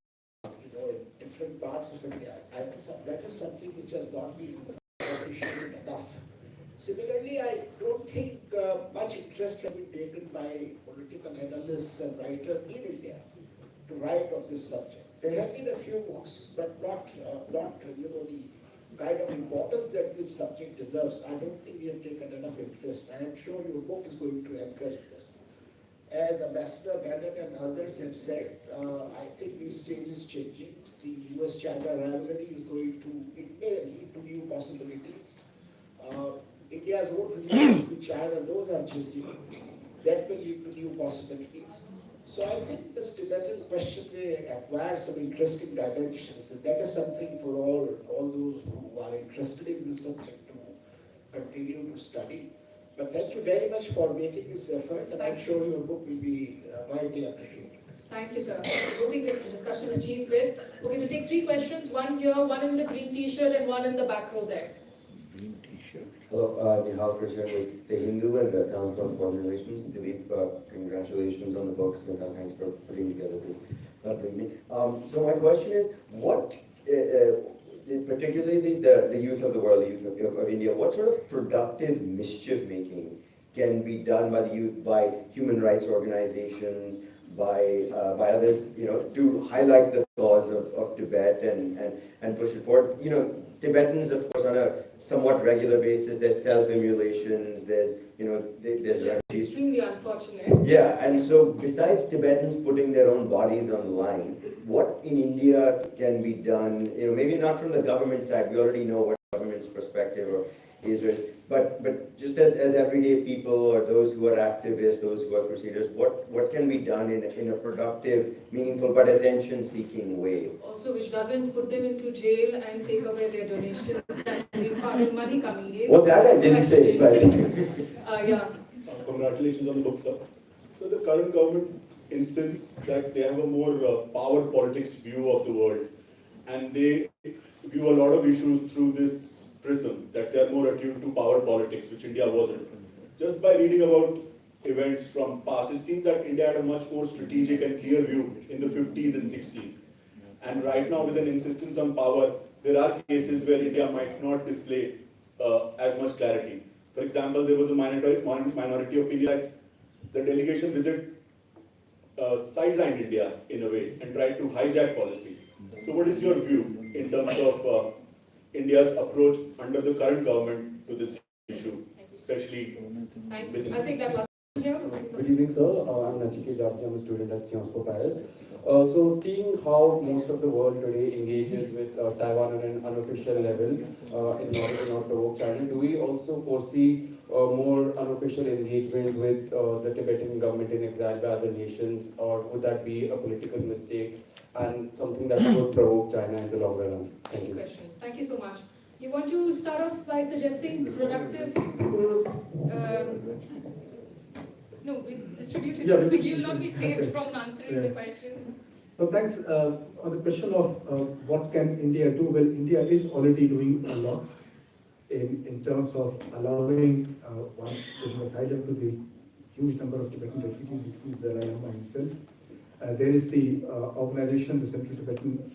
in different parts of India. I think that is something which has not been appreciated enough. Similarly, I don't think much interest has been taken by political analysts and writers in India to write on this subject. There have been a few books, but not the kind of importance that this subject deserves. I don't think we have taken enough interest. I am sure your book is going to encourage this. As Ambassador Menon and others have said, I think the stage is changing. The US-China rivalry is going to, it may lead to new possibilities. India's own relations with China, those are changing. That will lead to new possibilities. So I think this Tibetan question may acquire some interesting dimensions, and that is something for all those who are interested in this subject to continue to study. But thank you very much for making this effort, and I'm sure your book will be widely appreciated. Thank you, sir. Hoping this discussion achieves this. Okay, we'll take three questions, one here, one in the green T-shirt, and one in the back row there. Green T-shirt. Hello, Nihal Krishnan with The Hindu and the Council on Foreign Relations. Dilip, congratulations on the books. Smita, thanks for putting together this. So my question is, what, particularly the youth of the world, the youth of India, what sort of productive mischief making can be done by the youth, by human rights organizations, by others, to highlight the cause of Tibet and push it forward? Tibetans, of course, on a somewhat regular basis, there's self-immolations, there's extremely unfortunate. Yeah, and so besides Tibetans putting their own bodies on the line, what in India can be done, maybe not from the government side, we already know what government's perspective is, but just as everyday people or those who are activists, those who are crusaders, what can be done in a productive, meaningful, but attention-seeking way? Also, which doesn't put them into jail and take away their donations and they found money coming in. Well, that I didn't say, but... yeah. Congratulations on the book, sir. So the current government insists that they have a more power politics view of the world, and they view a lot of issues through this prism, that they are more attuned to power politics, which India wasn't. Just by reading about events from past, it seems that India had a much more strategic and clear view in the 50s and 60s. And right now, with an insistence on power, there are cases where India might not display as much clarity. For example, there was a minority opinion that the delegation visit sidelined India in a way and tried to hijack policy. So what is your view in terms of India's approach under the current government to this issue, especially Thank within. you. I'll take that last one here. Good evening, sir. I'm Nachiket Jati. I'm a student at Sciences Po Paris. So, seeing how most of the world today engages with Taiwan on an unofficial level in order to not provoke China, do we also foresee more unofficial engagement with the Tibetan government in exile by other nations, or would that be a political mistake and something that would provoke China in the longer run? Thank you. Questions. Thank you so much. You want to start off by suggesting productive? No, we distribute it. Yeah, You'll not be saved from answering the questions. So thanks. On the question of what can India do, well, India is already doing a lot in terms of allowing one giving asylum to the huge number of Tibetan refugees, including the Dalai Lama himself. There is the organization, the Central Tibetan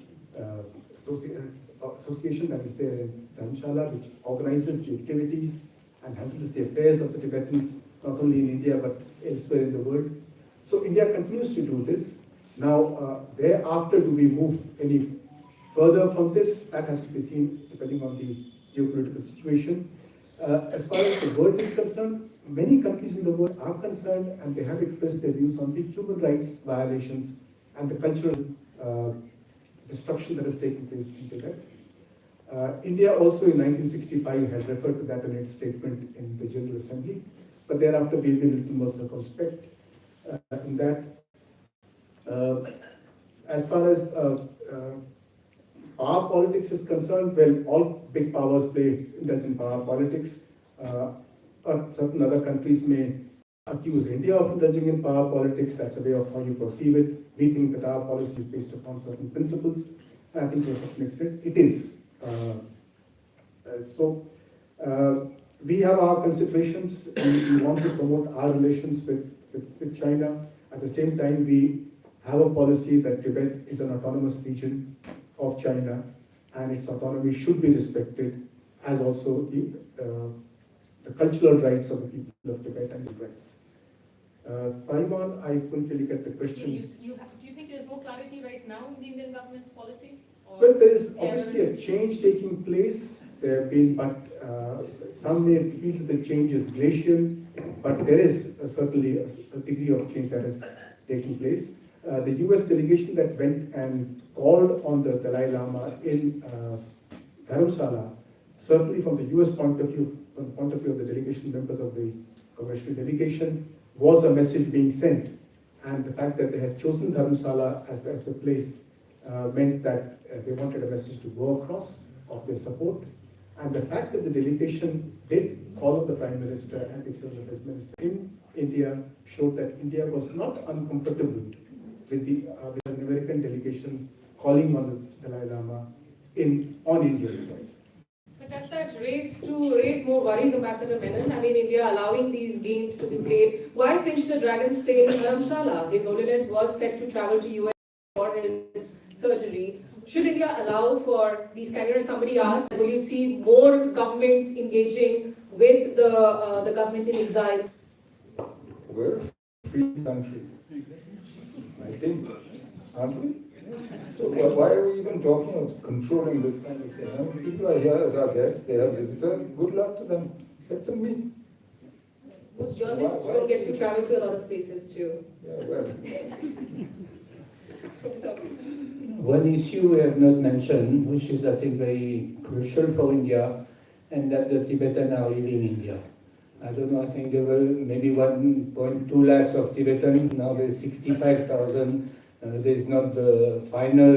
Association that is there in Dharamshala, which organizes the activities and handles the affairs of the Tibetans, not only in India but elsewhere in the world. So India continues to do this. Now, thereafter, do we move any further from this? That has to be seen depending on the geopolitical situation. As far as the world is concerned, many countries in the world are concerned and they have expressed their views on the human rights violations and the cultural destruction that has taken place in Tibet. India also in 1965 had referred to that in its statement in the General Assembly, but thereafter we've been a little more circumspect in that. As far as power politics is concerned, well, all big powers indulge in power politics. Certain other countries may accuse India of indulging in power politics. That's a way of how you perceive it. We think that our policy is based upon certain principles, and I think to a certain extent it is. We have our considerations, and we want to promote our relations with China. At the same time, we have a policy that Tibet is an autonomous region of China, and its autonomy should be respected, as also the cultural rights of the people of Tibet and the rights. Taiwan, I couldn't really get the question. Do you think there's more clarity right now in the Indian government's policy? Well, there is obviously a change taking place. There have been, but some may feel that the change is glacial, but there is certainly a degree of change that is taking place. The US delegation that went and called on the Dalai Lama in Dharamshala, certainly from the US point of view, from the point of view of the delegation, members of the congressional delegation, was a message being sent. And the fact that they had chosen Dharamshala as the place meant that they wanted a message to go across of their support. And the fact that the delegation did call up the Prime Minister and the External Affairs Minister in India showed that India was not uncomfortable with an American delegation calling on the Dalai Lama on Indian soil. But does that raise more worries, Ambassador Menon? I mean, India allowing these games to be played. Why pinch the dragon's tail in Dharamshala? His Holiness was set to travel to US for his surgery. Should India allow for these kind of, and somebody asked, will you see more governments engaging with the government in exile? We're a free country. I think, aren't we? So why are we even talking of controlling this kind of thing? I mean, people are here as our guests, they are visitors, good luck to them. Let them meet. Most journalists don't get to travel to a lot of places too. Yeah, well. One issue we have not mentioned, which is I think very crucial for India, and that the Tibetans are living in India. I don't know, I think there were maybe 1.2 lakhs of Tibetans, now there's 65,000. There's not the final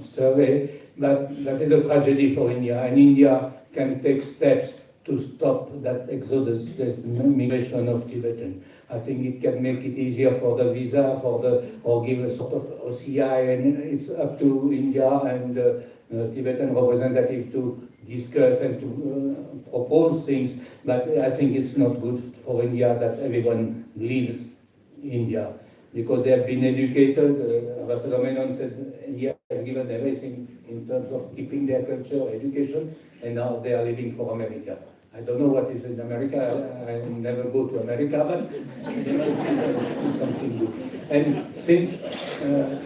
survey, but that is a tragedy for India, and India can take steps to stop that exodus, this migration of Tibetan. I think it can make it easier for the visa, or give a sort of OCI, and it's up to India and Tibetan representative to discuss and to propose things, but I think it's not good for India that everyone leaves India, because they have been educated. Ambassador Menon said India has given everything in terms of keeping their culture, education, and now they are leaving for America. I don't know what is in America. I never go to America, but there must be something good. And since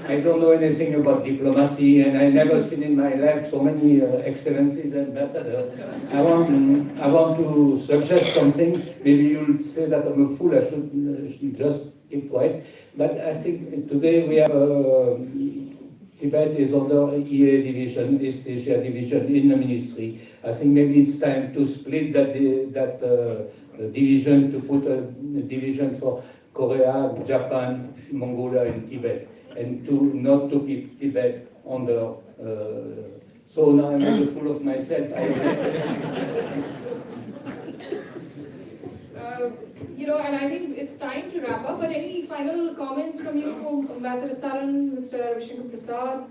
I don't know anything about diplomacy, and I never seen in my life so many excellencies and ambassadors, I want to suggest something. Maybe you'll say that I'm a fool. I should just keep quiet. But I think today we have Tibet is under EA division, East Asia division in the ministry. I think maybe it's time to split that division, to put a division for Korea, Japan, Mongolia, and Tibet, and not to keep Tibet under. So now I'm a fool of myself. And I think it's time to wrap up, but any final comments from you, Ambassador Saran, Mr. Ravishankar Prasad?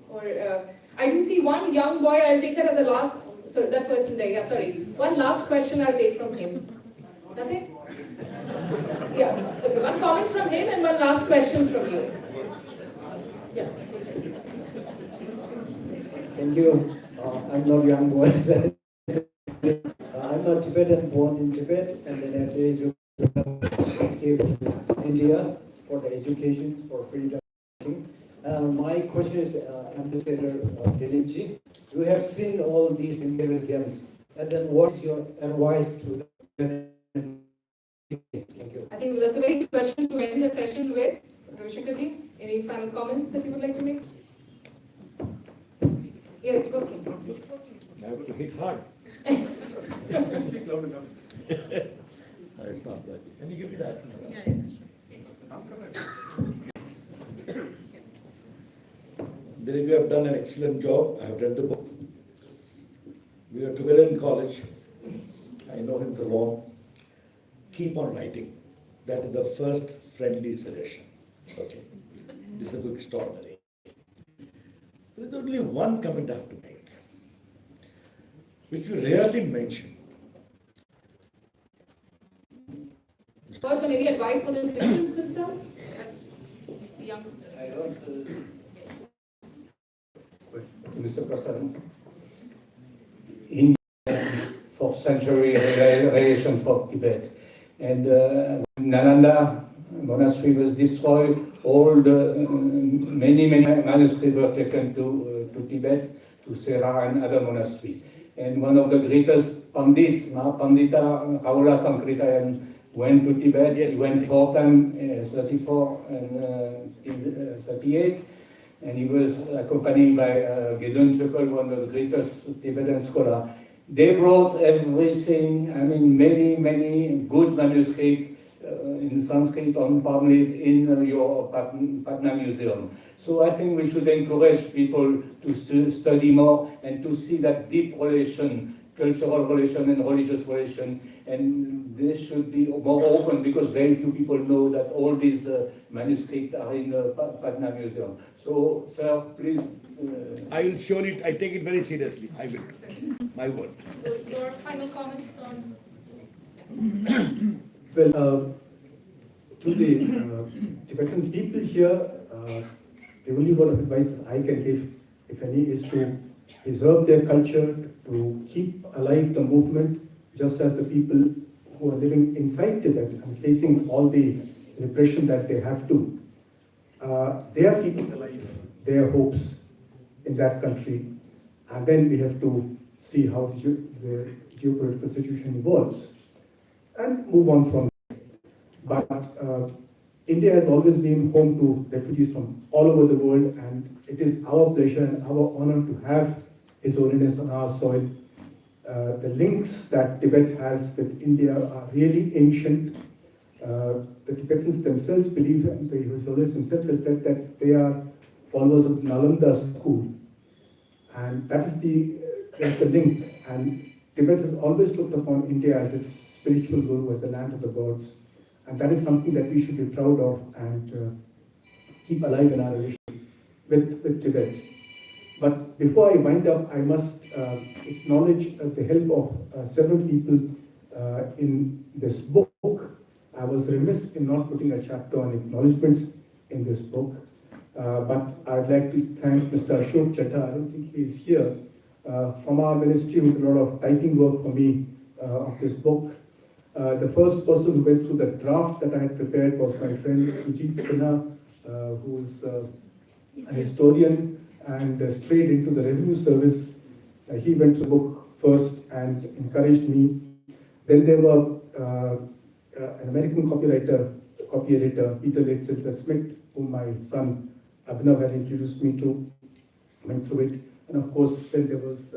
Or I do see one young boy, I'll take that as a last, sorry, that person there, yeah, sorry. One last question I'll take from him. Nothing? Yeah, okay, one comment from him and one last question from you. Yeah. Thank you. I'm not young boy. I'm a Tibetan born in Tibet, and then at the age of escape to India for the education, for freedom. My question is, Ambassador Dilipji, you have seen all these Imperial Games, and then what's your advice to the? Thank you. I think that's a very good question to end the session with. Ravishankarji, any final comments that you would like to make? Yeah, it's working. I have to hit hard. Speak loud enough. It's not that. Can you give me that? Dilip, you have done an excellent job. I have read the book. We are together in college. I know him for long. Keep on writing. That is the first friendly suggestion. Okay. This is a book extraordinary. There is only one comment I have to make, which you rarely mention. Words or maybe advice for the Tibetans themselves? As young. I want Mr. Prasad, India for century relation for Tibet. And when Nalanda monastery was destroyed, all the many manuscripts were taken to Tibet, to Sera and other monasteries. And one of the greatest Pandits, Pandita Rahula Sankritayam, went to Tibet. Yes. He went 4 times, 34 and 38. And he was accompanied by Gedun Chepel, one of the greatest Tibetan scholars. They brought everything, I mean, many good manuscripts in Sanskrit on palm leaves in your Patna Museum. So I think we should encourage people to study more and to see that deep relation, cultural relation and religious relation, and this should be more open because very few people know that all these manuscripts are in the Patna Museum. So, sir, please. I will surely, I take it very seriously. I will. My word. Your final comments on? Well, to the Tibetan people here, the only word of advice that I can give, if any, is to preserve their culture, to keep alive the movement, just as the people who are living inside Tibet and facing all the repression that they have to. They are keeping alive their hopes in that country, and then we have to see how the geopolitical situation evolves and move on from there. But India has always been home to refugees from all over the world, and it is our pleasure and our honor to have His Holiness on our soil. The links that Tibet has with India are really ancient. The Tibetans themselves believe, and His Holiness himself has said that they are followers of Nalanda school, and that's the link. And Tibet has always looked upon India as its spiritual guru, as the land of the gods, and that is something that we should be proud of and keep alive in our relation with Tibet. But before I wind up, I must acknowledge the help of several people in this book. I was remiss in not putting a chapter on acknowledgments in this book, but I'd like to thank Mr. Ashok Chetta. I don't think he's here, from our ministry, who did a lot of typing work for me of this book. The first person who went through the draft that I had prepared was my friend Sujit Sinha, who's a historian and strayed into the revenue service. He went through the book first and encouraged me. Then there were an American copy editor, Peter Litzler Smith, whom my son Abhinav had introduced me to, went through it. And of course, then there was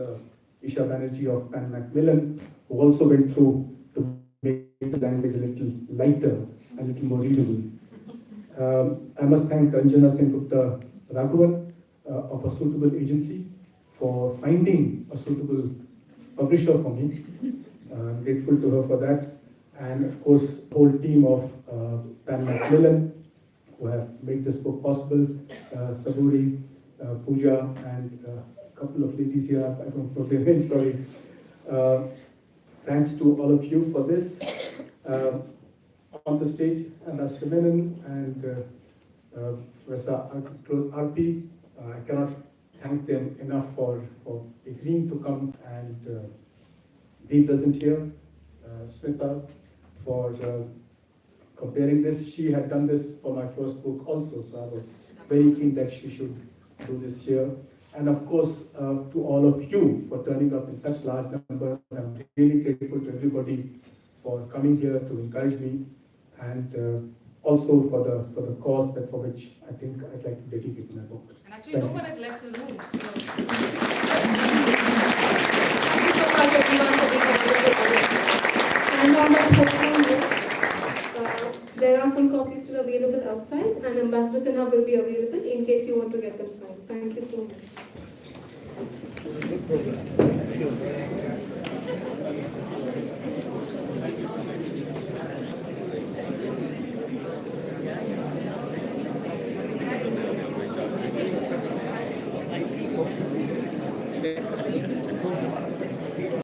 Isha Banerjee of Pan Macmillan, who also went through to make the language a little lighter, a little more readable. I must thank Anjana Sengupta Raghavan of a suitable agency for finding a suitable publisher for me. I'm grateful to her for that. And of course, the whole team of Pan Macmillan, who have made this book possible, Saburi, Pooja, and a couple of ladies here, I don't know their names, sorry. Thanks to all of you for this. On the stage, Ambassador Menon and Professor Claude Arpi. I cannot thank them enough for agreeing to come and be present here. Smita, for comparing this. She had done this for my first book also, so I was very keen that she should do this here. And of course, to all of you for turning up in such large numbers. I'm really grateful to everybody for coming here to encourage me, and also for the cause that for which I think I'd like to dedicate my book. And actually, no one has left the room. So. Thank you so much, everyone, for being And on that note, there are some copies still available outside, and Ambassador Sinha will be available in case you want to get them signed. Thank you so much. Thank you.